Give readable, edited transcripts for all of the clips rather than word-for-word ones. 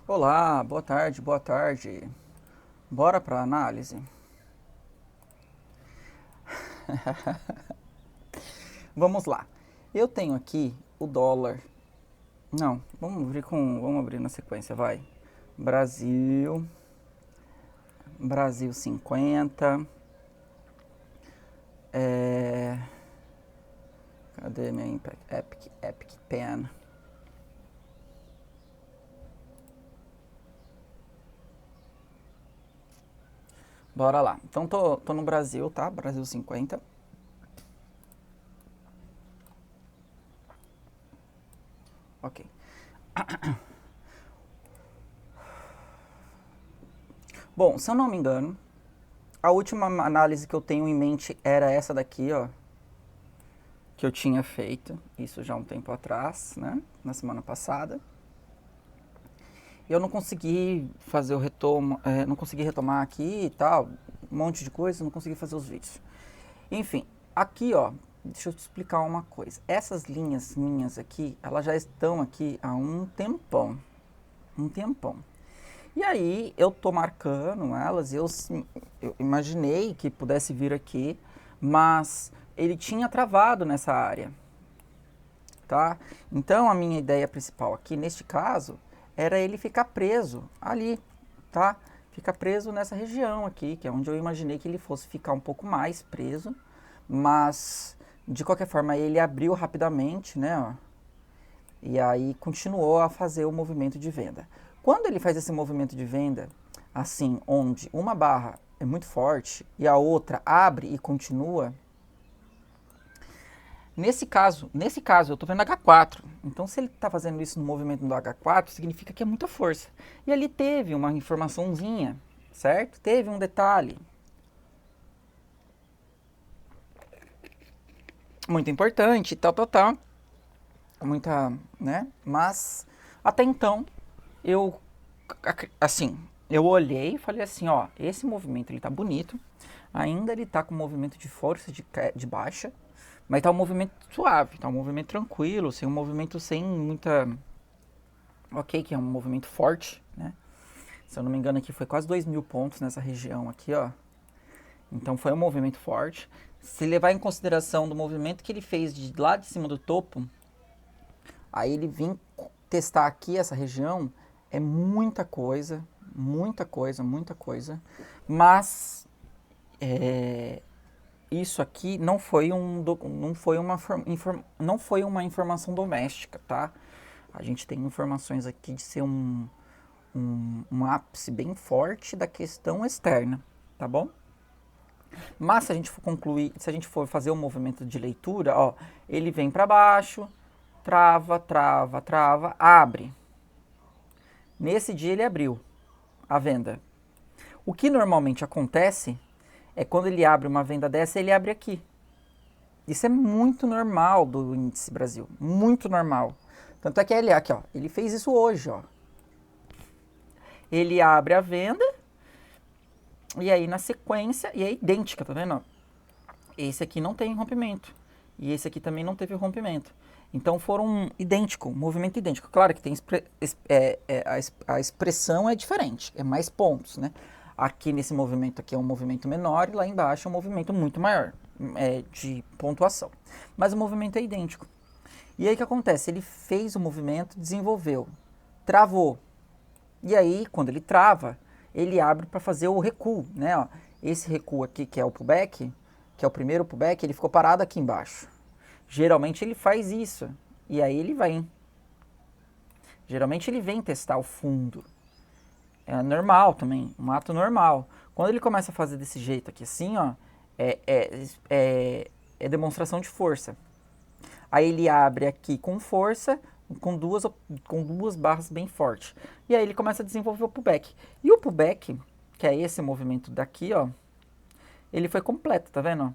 Olá, boa tarde, boa tarde. Bora para análise? Vamos lá. Eu tenho aqui o dólar. Não, vamos abrir na sequência, vai. Brasil, Brasil 50. Cadê minha Epic Pen? Bora lá. Então tô no Brasil, tá? Brasil 50. Ok. Bom, se eu não me engano, a última análise que eu tenho em mente era essa daqui, ó. Que eu tinha feito, isso já há um tempo atrás, né? Na semana passada. Eu não consegui fazer o retomo, não consegui retomar aqui e tal, um monte de coisa, não consegui fazer os vídeos. Enfim, aqui ó, deixa eu te explicar uma coisa. Essas linhas minhas aqui, elas já estão aqui há um tempão. E aí eu tô marcando elas, eu imaginei que pudesse vir aqui, mas ele tinha travado nessa área, tá? Então a minha ideia principal aqui, neste caso, era ele ficar preso ali, tá? Fica preso nessa região aqui, que é onde eu imaginei que ele fosse ficar um pouco mais preso, mas de qualquer forma ele abriu rapidamente, né? Ó, e aí continuou a fazer o movimento de venda. Quando ele faz esse movimento de venda, assim, onde uma barra é muito forte e a outra abre e continua, nesse caso eu estou vendo H4. Então, se ele está fazendo isso no movimento do H4, significa que é muita força. E ali teve uma informaçãozinha, certo? Teve um detalhe muito importante, tal. Muita, né? Mas, até então, eu, assim, eu olhei e falei assim, ó, esse movimento ele tá bonito, ainda ele tá com movimento de força de baixa, mas tá um movimento suave, tá um movimento tranquilo, sem um movimento sem muita... Ok, que é um movimento forte, né? Se eu não me engano aqui foi quase 2.000 pontos nessa região aqui, ó. Então foi um movimento forte. Se levar em consideração do movimento que ele fez de lá de cima do topo, aí ele vir testar aqui essa região, é muita coisa, mas isso aqui não foi uma informação doméstica, tá? A gente tem informações aqui de ser um ápice bem forte da questão externa, tá bom? Mas se a gente for concluir, se a gente for fazer um movimento de leitura, ó, ele vem para baixo, trava, abre. Nesse dia ele abriu a venda. O que normalmente acontece é quando ele abre uma venda dessa, ele abre aqui. Isso é muito normal do índice Brasil, muito normal. Tanto é que ele aqui, ó, ele fez isso hoje, ó. Ele abre a venda e aí na sequência, e é idêntica, tá vendo? Esse aqui não tem rompimento e esse aqui também não teve rompimento. Então foram idêntico, movimento idêntico. Claro que tem a expressão é diferente, é mais pontos, né? Aqui nesse movimento aqui é um movimento menor e lá embaixo é um movimento muito maior de pontuação. Mas o movimento é idêntico. E aí o que acontece? Ele fez o movimento, desenvolveu, travou. E aí, quando ele trava, ele abre para fazer o recuo, né? Ó, esse recuo aqui, que é o pullback, que é o primeiro pullback, ele ficou parado aqui embaixo. Geralmente ele faz isso. E aí ele vem. Geralmente ele vem testar o fundo. É normal também, um ato normal. Quando ele começa a fazer desse jeito aqui assim, ó, é demonstração de força. Aí ele abre aqui com força, com duas barras bem fortes. E aí ele começa a desenvolver o pullback. E o pullback, que é esse movimento daqui, ó, ele foi completo, tá vendo?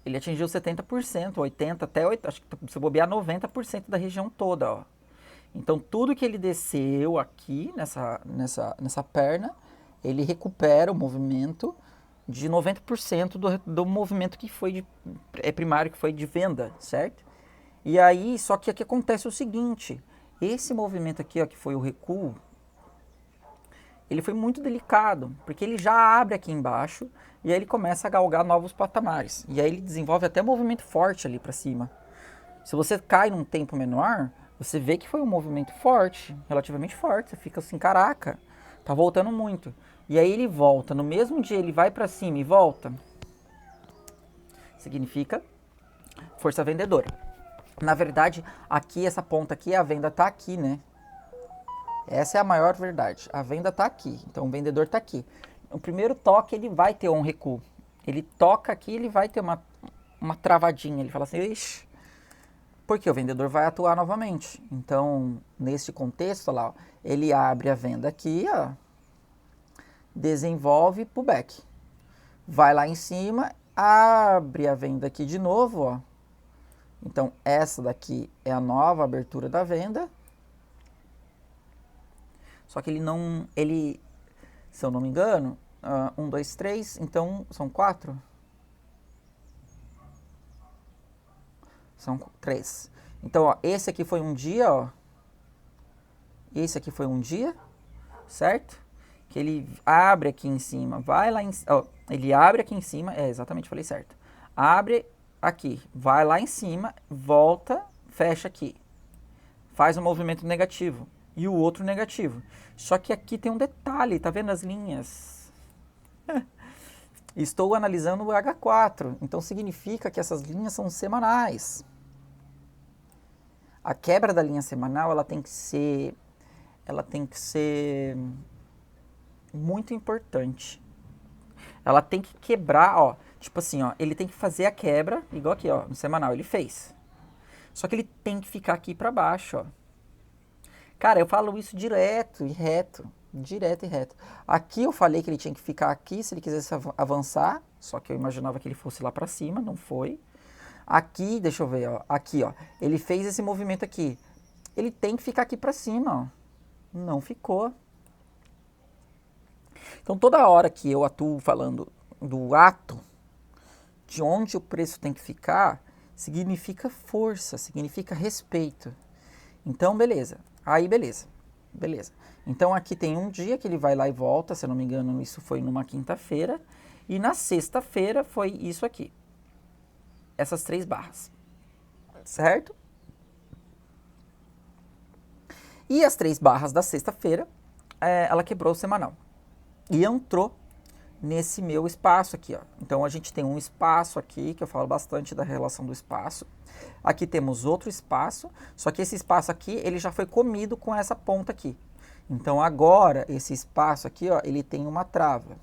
Ele atingiu 70%, 80%, até 8%, acho que se bobear 90% da região toda, ó. Então tudo que ele desceu aqui nessa perna, ele recupera o movimento de 90% do movimento que foi primário, que foi de venda, certo? E aí, só que aqui acontece o seguinte, esse movimento aqui, ó, que foi o recuo, ele foi muito delicado, porque ele já abre aqui embaixo e aí ele começa a galgar novos patamares. E aí ele desenvolve até movimento forte ali para cima. Se você cai num tempo menor, você vê que foi um movimento forte, relativamente forte. Você fica assim, caraca, tá voltando muito. E aí ele volta, no mesmo dia ele vai para cima e volta. Significa força vendedora. Na verdade, aqui essa ponta aqui, a venda tá aqui, né? Essa é a maior verdade. A venda tá aqui, então o vendedor tá aqui. O primeiro toque ele vai ter um recuo. Ele toca aqui, ele vai ter uma travadinha. Ele fala assim, ixi, porque o vendedor vai atuar novamente. Então, nesse contexto lá, ó, ele abre a venda aqui, ó, desenvolve pullback. Vai lá em cima, abre a venda aqui de novo, ó. Então, essa daqui é a nova abertura da venda. Só que ele não, se eu não me engano, 1, 2, 3, então são 4? São 3. Então, ó, esse aqui foi um dia, ó. Esse aqui foi um dia, certo? Que ele abre aqui em cima, vai lá em cima, ó, ele abre aqui em cima, exatamente, falei certo. Abre aqui, vai lá em cima, volta, fecha aqui. Faz um movimento negativo e o outro negativo. Só que aqui tem um detalhe, tá vendo as linhas? Estou analisando o H4, então significa que essas linhas são semanais. A quebra da linha semanal, ela tem que ser muito importante. Ela tem que quebrar, ó, tipo assim, ó, ele tem que fazer a quebra, igual aqui, ó, no semanal, ele fez. Só que ele tem que ficar aqui para baixo, ó. Cara, eu falo isso direto e reto. Direto e reto. Aqui eu falei que ele tinha que ficar aqui se ele quisesse avançar. Só que eu imaginava que ele fosse lá para cima, não foi. Aqui, deixa eu ver, ó. Aqui, ó. Ele fez esse movimento aqui. Ele tem que ficar aqui para cima, ó. Não ficou. Então toda hora que eu atuo falando do ato, de onde o preço tem que ficar, significa força, significa respeito. Então, beleza. Aí, beleza. Beleza. Então, aqui tem um dia que ele vai lá e volta, se eu não me engano, isso foi numa quinta-feira. E na sexta-feira foi isso aqui. Essas 3 barras. Certo? E as 3 barras da sexta-feira, ela quebrou o semanal. E entrou nesse meu espaço aqui, ó. Então, a gente tem um espaço aqui, que eu falo bastante da relação do espaço. Aqui temos outro espaço, só que esse espaço aqui, ele já foi comido com essa ponta aqui. Então, agora, esse espaço aqui, ó, ele tem uma trava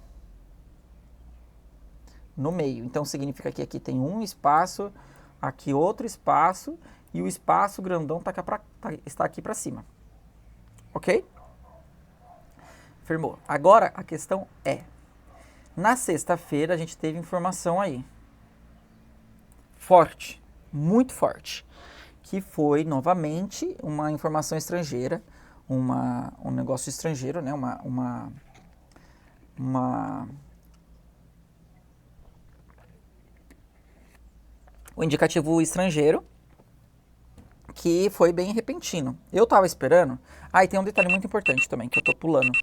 no meio. Então, significa que aqui tem um espaço, aqui outro espaço, e o espaço grandão está aqui para cima. Ok? Firmou. Agora, a questão é, na sexta-feira, a gente teve informação aí. Forte. Muito forte, que foi novamente uma informação estrangeira, um negócio estrangeiro, né? Um indicativo estrangeiro que foi bem repentino. Eu tava esperando. E tem um detalhe muito importante também que eu tô pulando.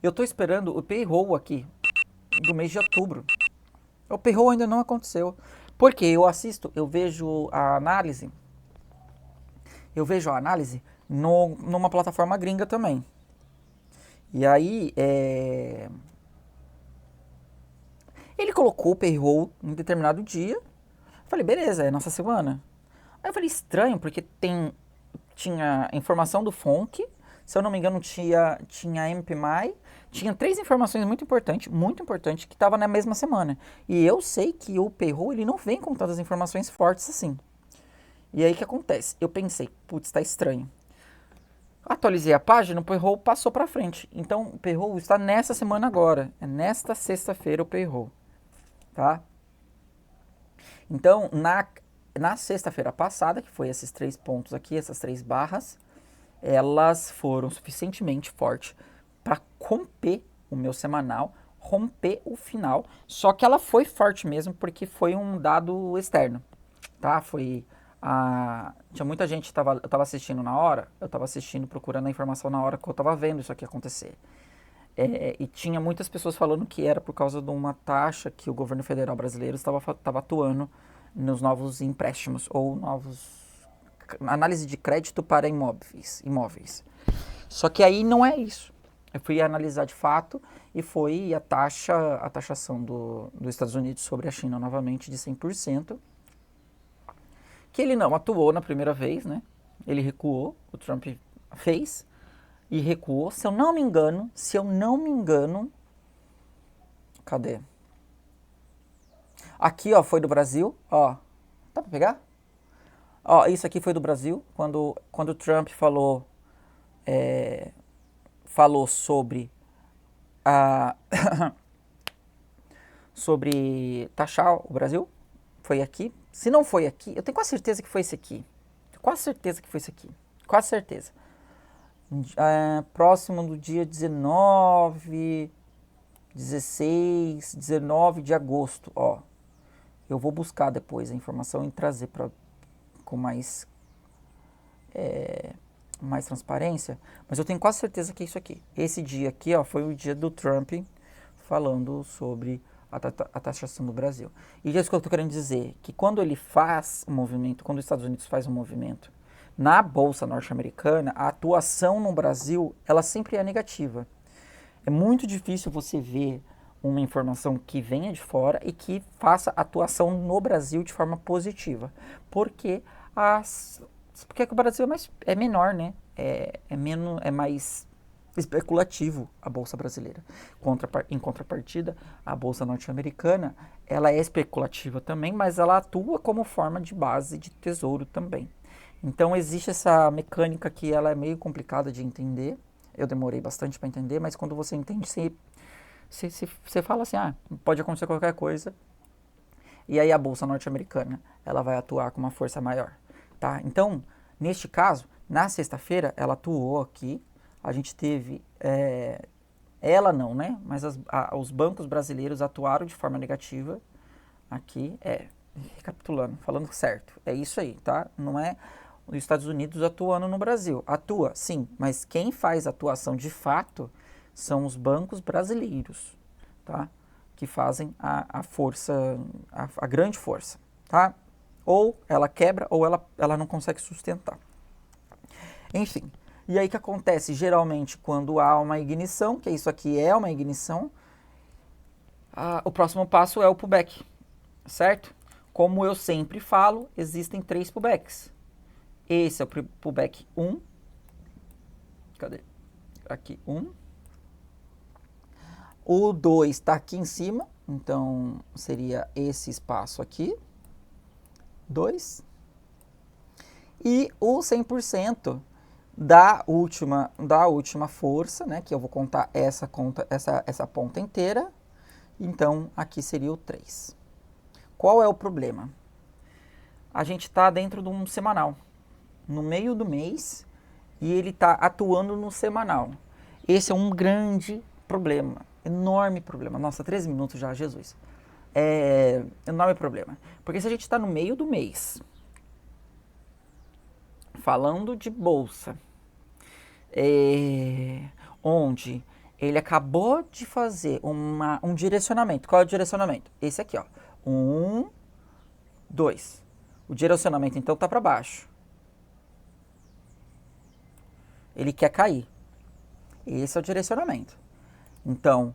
Eu tô esperando o payroll aqui do mês de outubro. O payroll ainda não aconteceu. Porque eu vejo a análise numa plataforma gringa também. E aí, ele colocou o payroll em determinado dia. Falei, beleza, é nossa semana. Aí eu falei, estranho, porque tinha informação do FONC, se eu não me engano tinha MPMI, tinha 3 informações muito importantes, que estavam na mesma semana. E eu sei que o payroll, ele não vem com tantas informações fortes assim. E aí o que acontece? Eu pensei, putz, tá estranho. Atualizei a página, o payroll passou para frente. Então o payroll está nessa semana agora. É nesta sexta-feira o payroll. Tá? Então, na sexta-feira passada, que foi esses 3 pontos aqui, essas 3 barras, elas foram suficientemente fortes para romper o meu semanal, romper o final. Só que ela foi forte mesmo porque foi um dado externo, tá? Tinha muita gente, eu estava assistindo na hora, procurando a informação na hora que eu estava vendo isso aqui acontecer. E tinha muitas pessoas falando que era por causa de uma taxa que o governo federal brasileiro estava atuando nos novos empréstimos ou novos análise de crédito para imóveis. Só que aí não é isso. Eu fui analisar de fato e foi a taxação dos Estados Unidos sobre a China novamente de 100%, que ele não atuou na primeira vez, né? Ele recuou, o Trump fez e recuou. Se eu não me engano, cadê? Aqui, ó, foi do Brasil, ó. Dá pra pegar? Ó, isso aqui foi do Brasil, quando o Trump falou sobre sobre taxar o Brasil. Foi aqui. Se não foi aqui, eu tenho quase certeza que foi esse aqui. Quase certeza que foi esse aqui. Quase certeza. Próximo do dia 19 de agosto, ó. Eu vou buscar depois a informação e trazer com mais transparência, mas eu tenho quase certeza que é isso aqui. Esse dia aqui, ó, foi o dia do Trump falando sobre a taxação do Brasil. E é isso que eu estou querendo dizer, que quando ele faz um movimento, quando os Estados Unidos faz um movimento na Bolsa norte-americana, a atuação no Brasil, ela sempre é negativa. É muito difícil você ver uma informação que venha de fora e que faça atuação no Brasil de forma positiva. Porque o Brasil é menor, né? É mais especulativo a Bolsa brasileira. Em contrapartida, a Bolsa norte-americana, ela é especulativa também, mas ela atua como forma de base de tesouro também. Então existe essa mecânica que ela é meio complicada de entender. Eu demorei bastante para entender, mas quando você entende, você fala assim, pode acontecer qualquer coisa. E aí a Bolsa norte-americana, ela vai atuar com uma força maior, tá? Então, neste caso, na sexta-feira, ela atuou aqui. A gente teve, ela não, né? Mas os bancos brasileiros atuaram de forma negativa aqui. Recapitulando, falando certo, é isso aí, tá? Não é os Estados Unidos atuando no Brasil. Atua, sim, mas quem faz atuação de fato são os bancos brasileiros, tá? Que fazem a força, a grande força, tá? Ou ela quebra ou ela não consegue sustentar. Enfim, e aí o que acontece? Geralmente quando há uma ignição, que isso aqui é uma ignição, o próximo passo é o pullback, certo? Como eu sempre falo, existem 3 pullbacks. Esse é o pullback 1. Cadê? Aqui, 1. O 2 está aqui em cima, então seria esse espaço aqui. 2. E o 100% da última força, né, que eu vou contar essa ponta inteira. Então, aqui seria o 3. Qual é o problema? A gente está dentro de um semanal, no meio do mês, e ele está atuando no semanal. Esse é um grande problema, enorme problema. Nossa, 13 minutos já, Jesus. Enorme problema. Porque se a gente está no meio do mês, falando de bolsa, onde ele acabou de fazer um direcionamento. Qual é o direcionamento? Esse aqui, ó. 1, 2. O direcionamento, então, tá para baixo. Ele quer cair. Esse é o direcionamento. Então,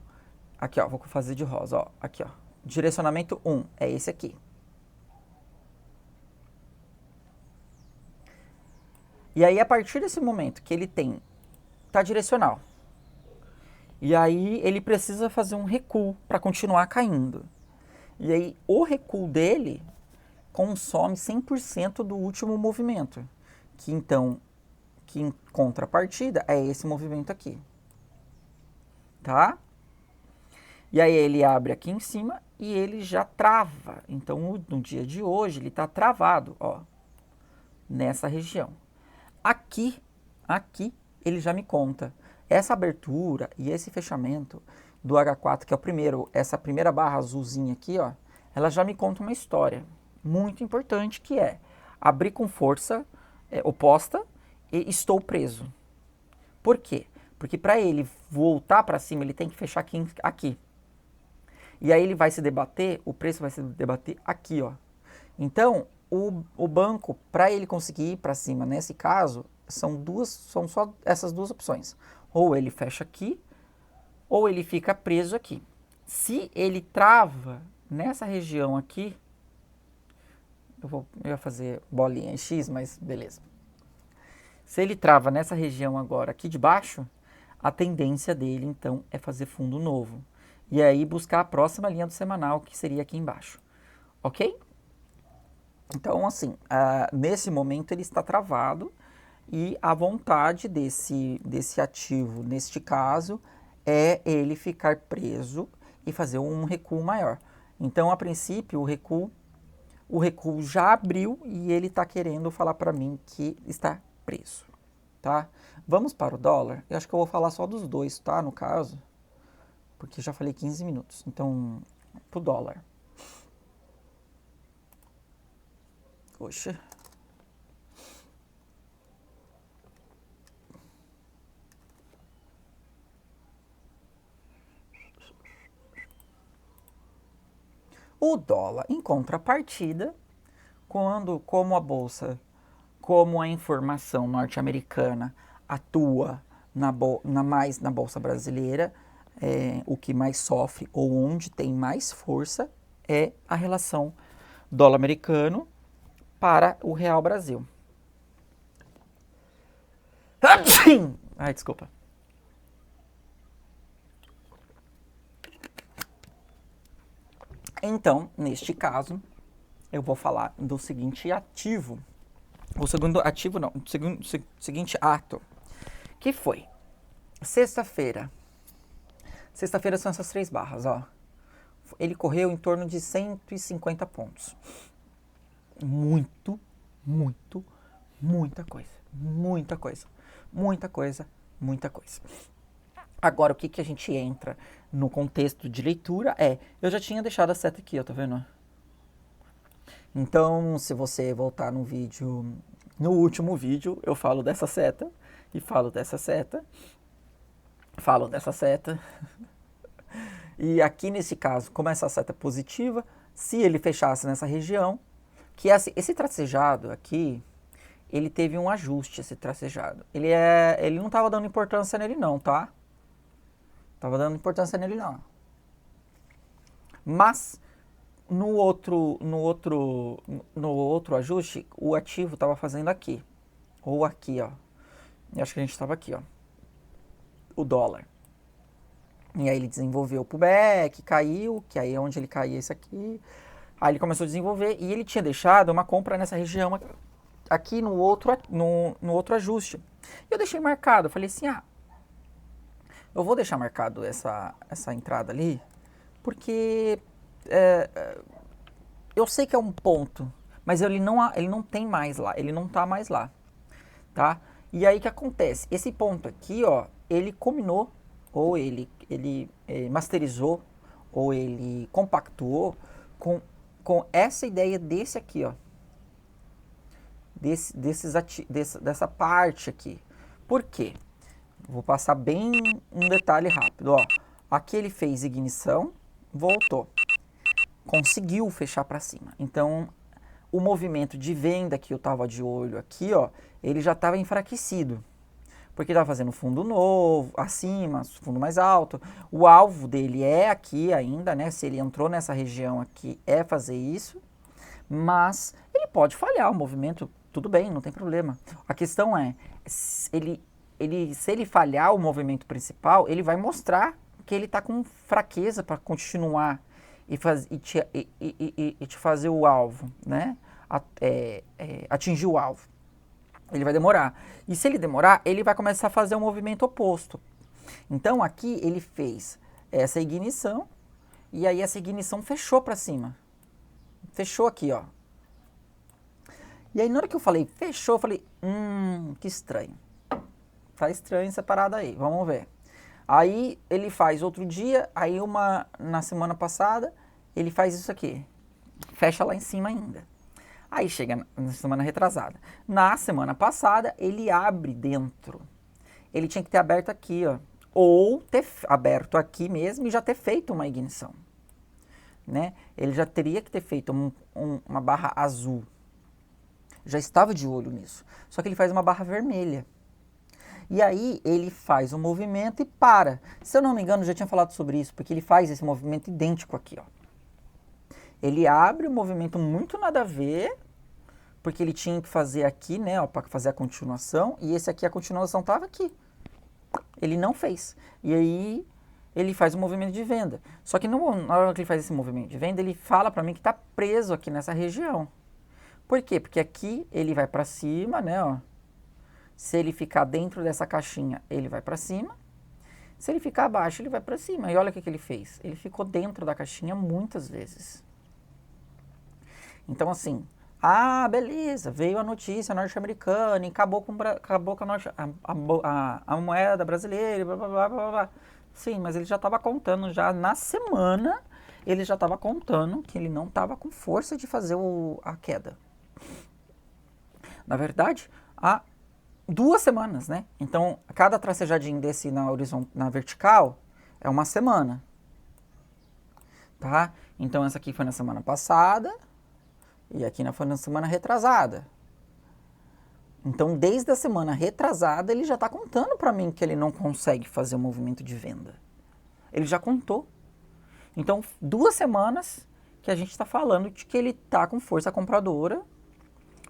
aqui, ó, vou fazer de rosa, ó. Aqui, ó. Direcionamento 1 é esse aqui. E aí, a partir desse momento que ele tá direcional. E aí, ele precisa fazer um recuo para continuar caindo. E aí, o recuo dele consome 100% do último movimento. Que em contrapartida, é esse movimento aqui. Tá? E aí, ele abre aqui em cima e ele já trava. Então, no dia de hoje, ele está travado, ó, nessa região. Aqui, ele já me conta. Essa abertura e esse fechamento do H4, que é o primeiro, essa primeira barra azulzinha aqui, ó, ela já me conta uma história muito importante, que é abrir com força oposta e estou preso. Por quê? Porque para ele voltar para cima, ele tem que fechar aqui. E aí ele vai se debater, o preço vai se debater aqui, ó. Então, o banco, para ele conseguir ir para cima, nesse caso, são só essas duas opções. Ou ele fecha aqui, ou ele fica preso aqui. Se ele trava nessa região aqui, eu ia fazer bolinha em X, mas beleza. Se ele trava nessa região agora aqui de baixo, a tendência dele, então, é fazer fundo novo. E aí buscar a próxima linha do semanal, que seria aqui embaixo. Ok? Então, assim, nesse momento ele está travado e a vontade desse ativo, neste caso, é ele ficar preso e fazer um recuo maior. Então, a princípio, o recuo já abriu e ele está querendo falar para mim que está preso, tá? Vamos para o dólar. Eu acho que eu vou falar só dos dois, tá? No caso, porque já falei 15 minutos. Então, para o dólar. Poxa. O dólar, em contrapartida, como a bolsa, como a informação norte-americana atua mais na bolsa brasileira, o que mais sofre ou onde tem mais força é a relação dólar americano para o real Brasil. Ai, desculpa. Então, neste caso, eu vou falar do seguinte ativo. O segundo ativo não, o seguinte ato. Que foi sexta-feira. Sexta-feira são essas 3 barras, ó. Ele correu em torno de 150 pontos. Muita coisa. Muita coisa. Muita coisa, muita coisa. Agora, o que a gente entra no contexto de leitura eu já tinha deixado a seta aqui, ó, tá vendo? Então, se você voltar no vídeo, no último vídeo, eu falo dessa seta, e falo dessa seta, falo dessa seta. E aqui nesse caso, como essa seta é positiva, se ele fechasse nessa região, que esse tracejado aqui, ele teve um ajuste, esse tracejado. Ele não estava dando importância nele não, tá? Tava dando importância nele não. Mas no outro ajuste, o ativo estava fazendo aqui. Ou aqui, ó. Eu acho que a gente estava aqui, ó. O dólar. E aí ele desenvolveu o pullback, caiu, que aí é onde ele caía esse aqui. Aí ele começou a desenvolver e ele tinha deixado uma compra nessa região aqui no outro ajuste. E eu deixei marcado, eu falei assim, eu vou deixar marcado essa entrada ali, porque eu sei que é um ponto, mas ele não tem mais lá, ele não tá mais lá, tá? E aí o que acontece? Esse ponto aqui, ó, ele combinou, ou ele masterizou, ou ele compactuou com essa ideia desse aqui, ó. Dessa parte aqui. Por quê? Vou passar bem um detalhe rápido, ó. Aqui ele fez ignição, voltou. Conseguiu fechar para cima. Então, o movimento de venda que eu tava de olho aqui, ó, ele já estava enfraquecido. Porque estava fazendo fundo novo, acima, fundo mais alto. O alvo dele é aqui ainda, né? Se ele entrou nessa região aqui, é fazer isso. Mas ele pode falhar o movimento, tudo bem, não tem problema. A questão é, se ele falhar o movimento principal, ele vai mostrar que ele está com fraqueza para continuar e te fazer o alvo, né? Atingir o alvo. Ele vai demorar. E se ele demorar, ele vai começar a fazer um movimento oposto. Então aqui ele fez essa ignição e aí essa ignição fechou para cima. Fechou aqui, ó. E aí na hora que eu falei fechou, eu falei, que estranho. Tá estranho essa parada aí, vamos ver. Aí ele faz outro dia, aí na semana passada, ele faz isso aqui. Fecha lá em cima ainda. Aí chega na semana retrasada. Na semana passada, ele abre dentro. ele tinha que ter aberto aqui, ó. Ou ter aberto aqui mesmo e já ter feito uma ignição, né? Ele já teria que ter feito uma barra azul. Já estava de olho nisso. Só que ele faz uma barra vermelha. E aí ele faz um movimento e para. Se eu não me engano, eu já tinha falado sobre isso, porque ele faz esse movimento idêntico aqui, ó. Ele abre um movimento muito nada a ver, porque ele tinha que fazer aqui, né, ó, para fazer a continuação, e esse aqui, a continuação estava aqui. Ele não fez. E aí ele faz o movimento de venda. Só que na hora que ele faz esse movimento de venda, ele fala para mim que está preso aqui nessa região. Por quê? Porque aqui ele vai para cima, né, ó. Se ele ficar dentro dessa caixinha, ele vai para cima. Se ele ficar abaixo, ele vai para cima. E olha o que ele fez. Ele ficou dentro da caixinha muitas vezes. Então, assim, beleza, veio a notícia norte-americana e acabou com a moeda brasileira, blá, blá, blá, blá, blá. Sim, mas ele já estava contando, já na semana, ele já estava contando que ele não estava com força de fazer a queda. Na verdade, há 2 semanas, né? Então, cada tracejadinho desse na vertical é uma semana, tá? Então, essa aqui foi na semana passada e aqui foi na semana retrasada. Então, desde a semana retrasada, ele já está contando para mim que ele não consegue fazer o movimento de venda. Ele já contou. Então, 2 semanas que a gente está falando de que ele está com força compradora,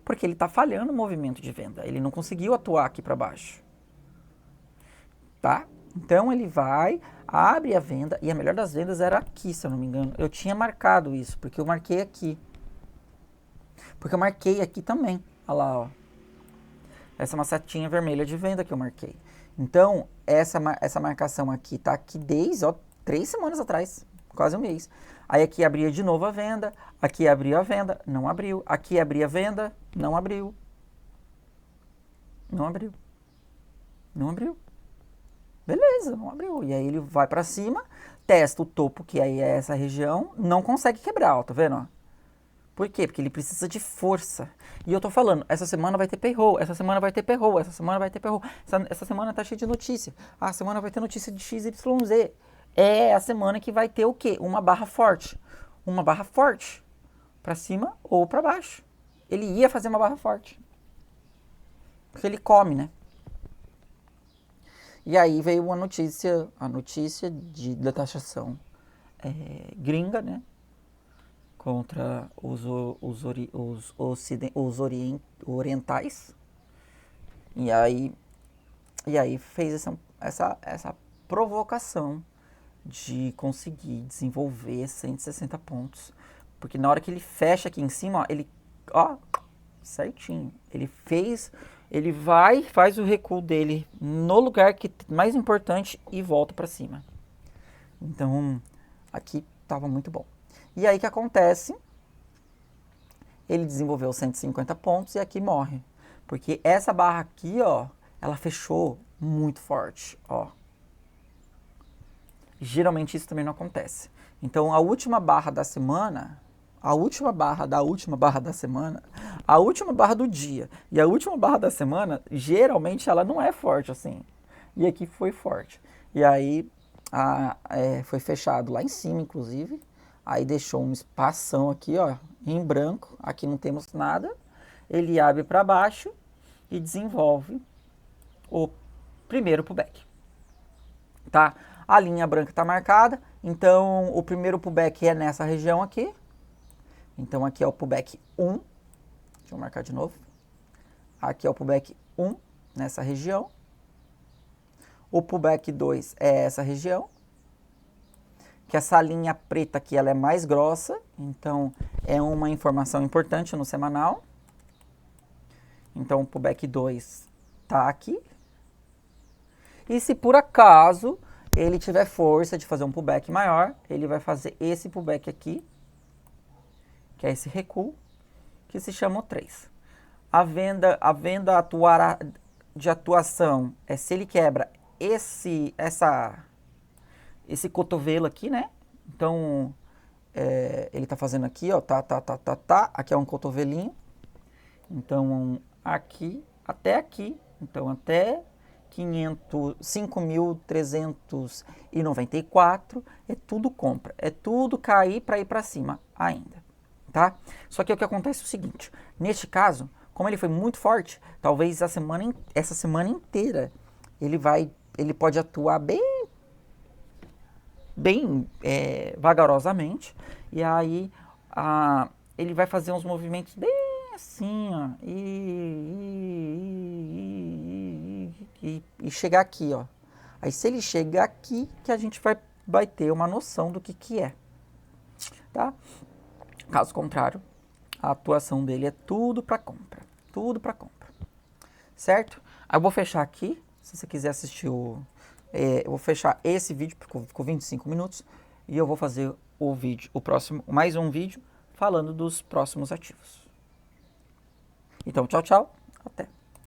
porque ele está falhando o movimento de venda. Ele não conseguiu atuar aqui para baixo. Tá? Então, ele vai, abre a venda, e a melhor das vendas era aqui, se eu não me engano. Eu tinha marcado isso, porque eu marquei aqui. Porque eu marquei aqui também. Olha lá, ó. Essa é uma setinha vermelha de venda que eu marquei. Então, essa marcação aqui tá aqui desde, ó, 3 semanas atrás. Quase um mês. Aí aqui abria de novo a venda. Aqui abria a venda. Não abriu. Aqui abria a venda. Não abriu. Não abriu. Não abriu. Beleza, não abriu. E aí ele vai pra cima, testa o topo, que aí é essa região, não consegue quebrar, ó, tá vendo, ó? Por quê? Porque ele precisa de força. E eu tô falando, essa semana vai ter payroll, essa semana vai ter payroll, essa semana vai ter payroll. Essa semana tá cheia de notícia. A semana vai ter notícia de XYZ. É a semana que vai ter o quê? Uma barra forte. Uma barra forte. Pra cima ou pra baixo. Ele ia fazer uma barra forte. Porque ele come, né? E aí veio a notícia da taxação gringa, né? Contra os orientais. E aí fez essa provocação de conseguir desenvolver 160 pontos. Porque na hora que ele fecha aqui em cima, ó, certinho. Ele faz o recuo dele no lugar mais importante e volta para cima. Então, aqui estava muito bom. E aí o que acontece? Ele desenvolveu 150 pontos e aqui morre. Porque essa barra aqui, ó, ela fechou muito forte, ó. Geralmente isso também não acontece. Então, a última barra da semana, a última barra da semana, a última barra do dia e a última barra da semana, geralmente ela não é forte assim. E aqui foi forte. E aí foi fechado lá em cima, inclusive. Aí deixou um espação aqui, ó, em branco. Aqui não temos nada. Ele abre para baixo e desenvolve o primeiro pullback. Tá? A linha branca está marcada. Então, o primeiro pullback é nessa região aqui. Então, aqui é o pullback 1. Deixa eu marcar de novo. Aqui é o pullback 1, nessa região. O pullback 2 é essa região. Que essa linha preta aqui, ela é mais grossa. Então, é uma informação importante no semanal. Então, o pullback 2 está aqui. E se por acaso ele tiver força de fazer um pullback maior, ele vai fazer esse pullback aqui, que é esse recuo, que se chama o 3. A venda de atuação é se ele quebra esse cotovelo aqui, né? Então, ele tá fazendo aqui, ó, tá, aqui é um cotovelinho. Então, aqui até aqui. Então, até 5.394, é tudo compra, é tudo cair para ir para cima ainda, tá? Só que o que acontece é o seguinte, neste caso, como ele foi muito forte, talvez essa semana inteira ele pode atuar bem vagarosamente, e aí ele vai fazer uns movimentos bem assim, ó, e chegar aqui, ó. Aí se ele chegar aqui, que a gente vai ter uma noção do que é, tá? Caso contrário, a atuação dele é tudo para compra, certo? Aí eu vou fechar aqui, se você quiser assistir eu vou fechar esse vídeo, porque ficou 25 minutos, e eu vou fazer mais um vídeo falando dos próximos ativos. Então, tchau, tchau, até.